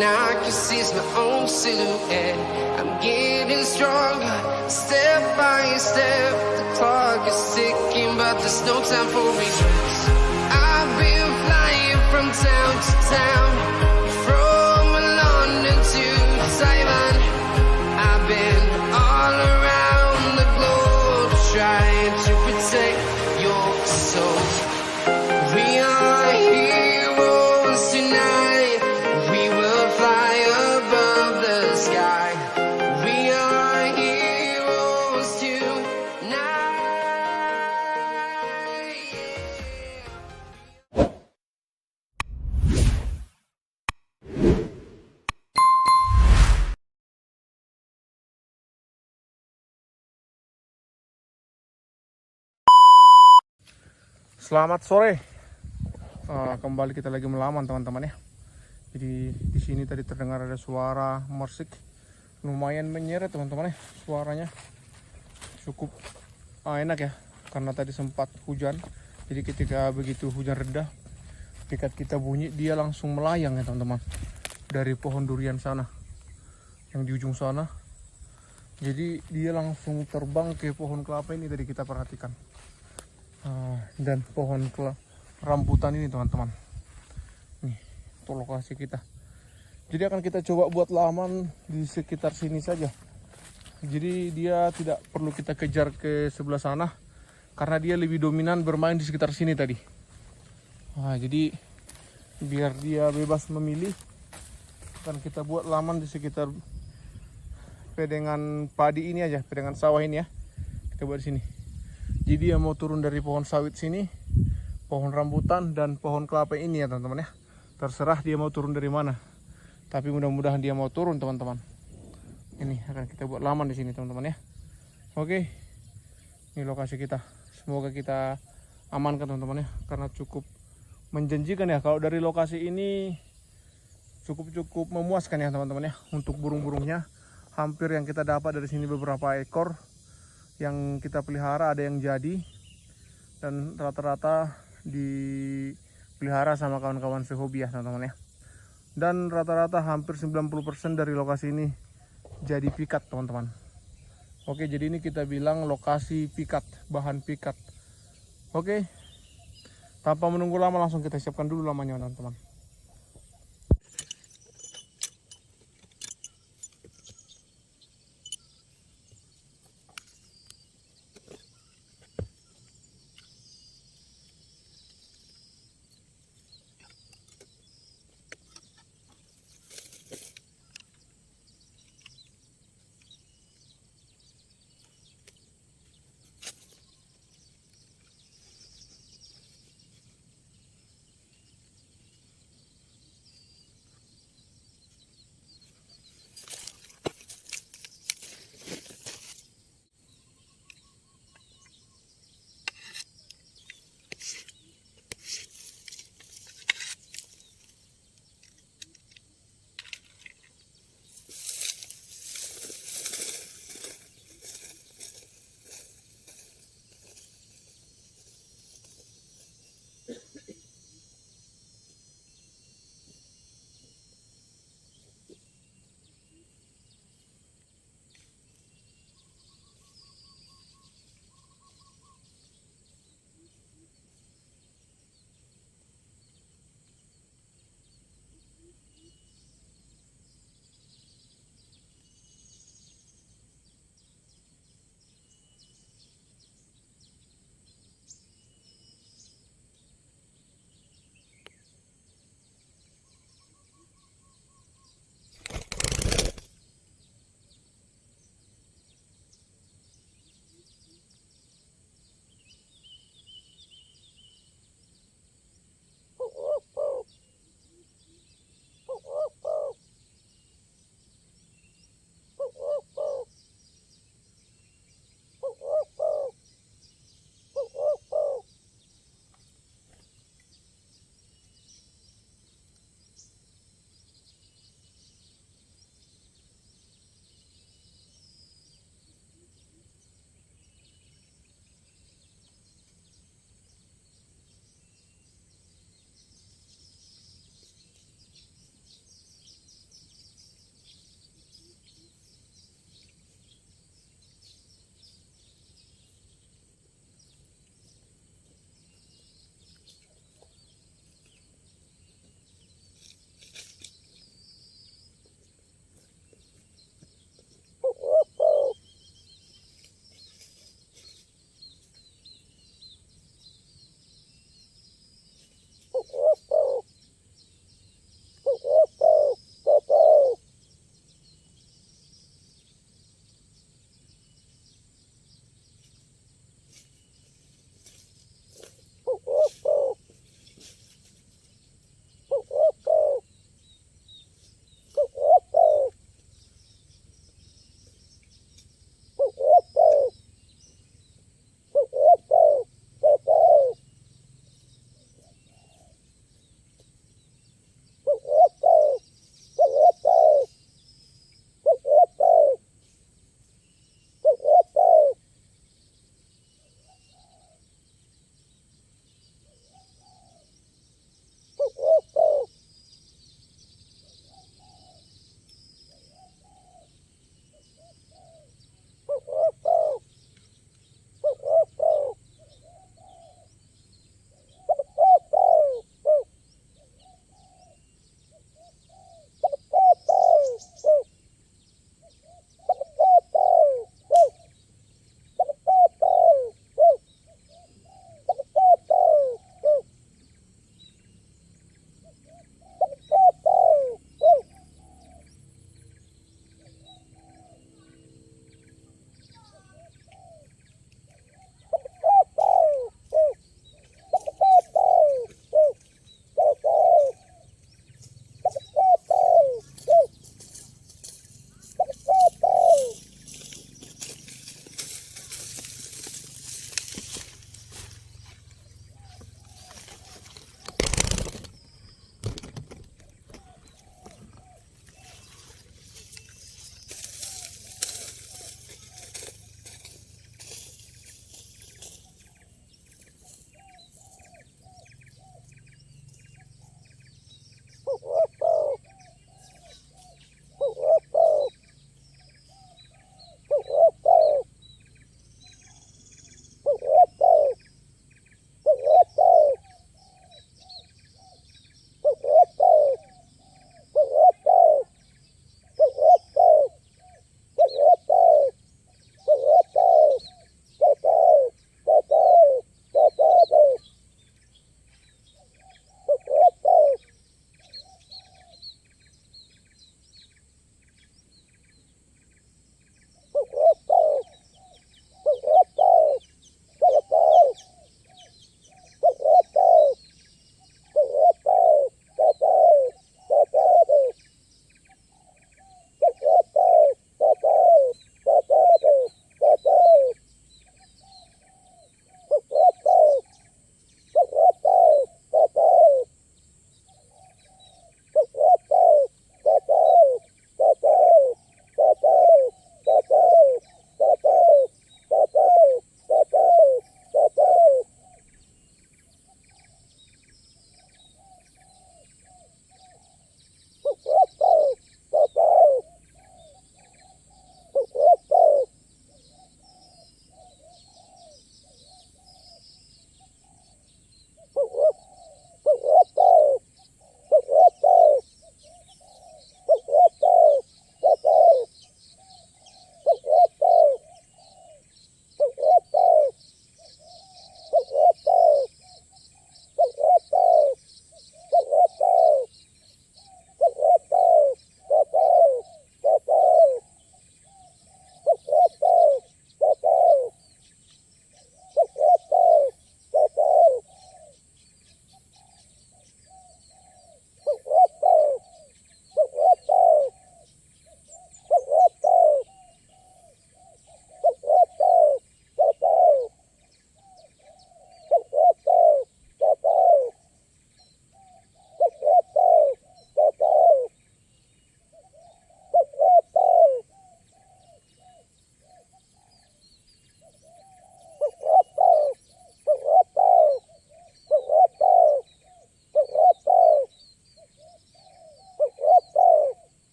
and I can see my own silhouette. I'm getting stronger, step by step. The clock is ticking, but there's no time for regrets. I've been flying from town to town, from London to Taiwan. I've been all around the globe trying to protect your soul. We are heroes tonight. We will fly above the sky. We are heroes tonight. Selamat sore. Kembali kita lagi melaman teman-teman ya. Jadi di sini tadi terdengar ada suara mersik, lumayan menyeret teman-teman ya. Suaranya cukup enak ya, karena tadi sempat hujan. Jadi ketika begitu hujan reda, pikat kita bunyi, dia langsung melayang ya teman-teman, dari pohon durian sana, yang di ujung sana. Jadi dia langsung terbang ke pohon kelapa ini tadi kita perhatikan. Dan pohon rambutan ini teman-teman. Nih, itu lokasi kita. Jadi akan kita coba buat laman di sekitar sini saja. Jadi dia tidak perlu kita kejar ke sebelah sana, karena dia lebih dominan bermain di sekitar sini tadi. Jadi biar dia bebas memilih, akan kita buat laman di sekitar pedengan padi ini aja, pedengan sawah ini ya. Kita buat di sini. Jadi dia mau turun dari pohon sawit sini, pohon rambutan dan pohon kelapa ini ya teman-teman ya. Terserah dia mau turun dari mana. Tapi mudah-mudahan dia mau turun teman-teman. Ini akan kita buat laman di sini teman-teman ya. Oke. Ini lokasi kita. Semoga kita amankan teman-teman ya, karena cukup menjanjikan ya. Kalau dari lokasi ini cukup memuaskan ya teman-teman ya. Untuk burung-burungnya, hampir yang kita dapat dari sini beberapa ekor yang kita pelihara ada yang jadi, dan rata-rata dipelihara sama kawan-kawan sehobi ya teman-teman ya. Dan rata-rata hampir 90% dari lokasi ini jadi pikat teman-teman. Oke, jadi ini kita bilang lokasi pikat, bahan pikat. Oke, tanpa menunggu lama langsung kita siapkan dulu lamanya teman-teman.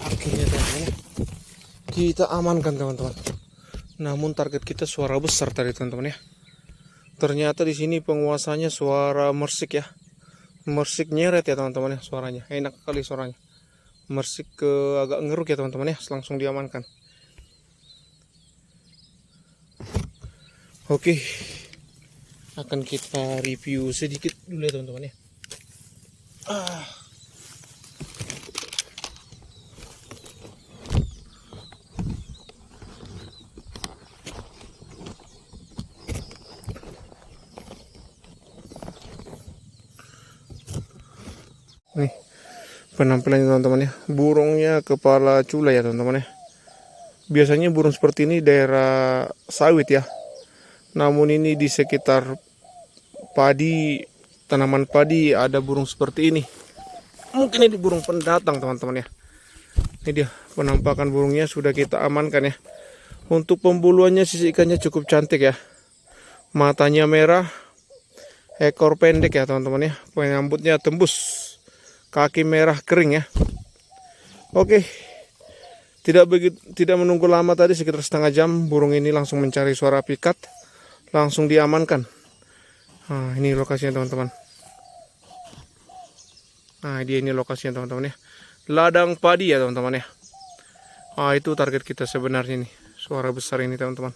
Akhirnya teman-teman, kita amankan teman-teman. Namun target kita suara besar tadi teman-teman ya. Ternyata di sini penguasanya suara mersik ya. Mersik nyeret ya teman-teman ya suaranya. Enak kali suaranya. Mersik ke agak ngeruk ya teman-teman ya. Langsung diamankan. Oke. Akan kita review sedikit dulu ya teman-teman ya. Nih penampilannya teman-teman ya. Burungnya kepala cula ya teman-teman ya. Biasanya burung seperti ini daerah sawit ya. Namun ini di sekitar padi, tanaman padi ada burung seperti ini. Mungkin ini burung pendatang teman-teman ya. Ini dia penampakan burungnya sudah kita amankan ya. Untuk pembuluannya sisi ikannya cukup cantik ya. Matanya merah, ekor pendek ya teman-teman ya. Penyambutnya tembus. Kaki merah kering ya. Oke. Tidak menunggu lama tadi sekitar setengah jam burung ini langsung mencari suara pikat. Langsung diamankan. Nah, ini lokasinya teman-teman. Nah, dia ini lokasinya teman-teman ya. Ladang padi ya teman-teman ya. Itu target kita sebenarnya nih. Suara besar ini teman-teman.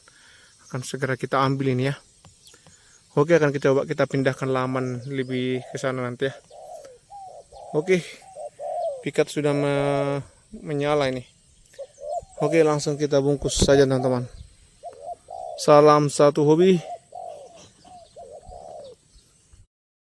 Akan segera kita ambil ini ya. Oke, akan kita pindahkan laman lebih ke sana nanti ya. Oke. Pikat sudah menyala ini. Oke, langsung kita bungkus saja teman-teman. Salam satu hobi.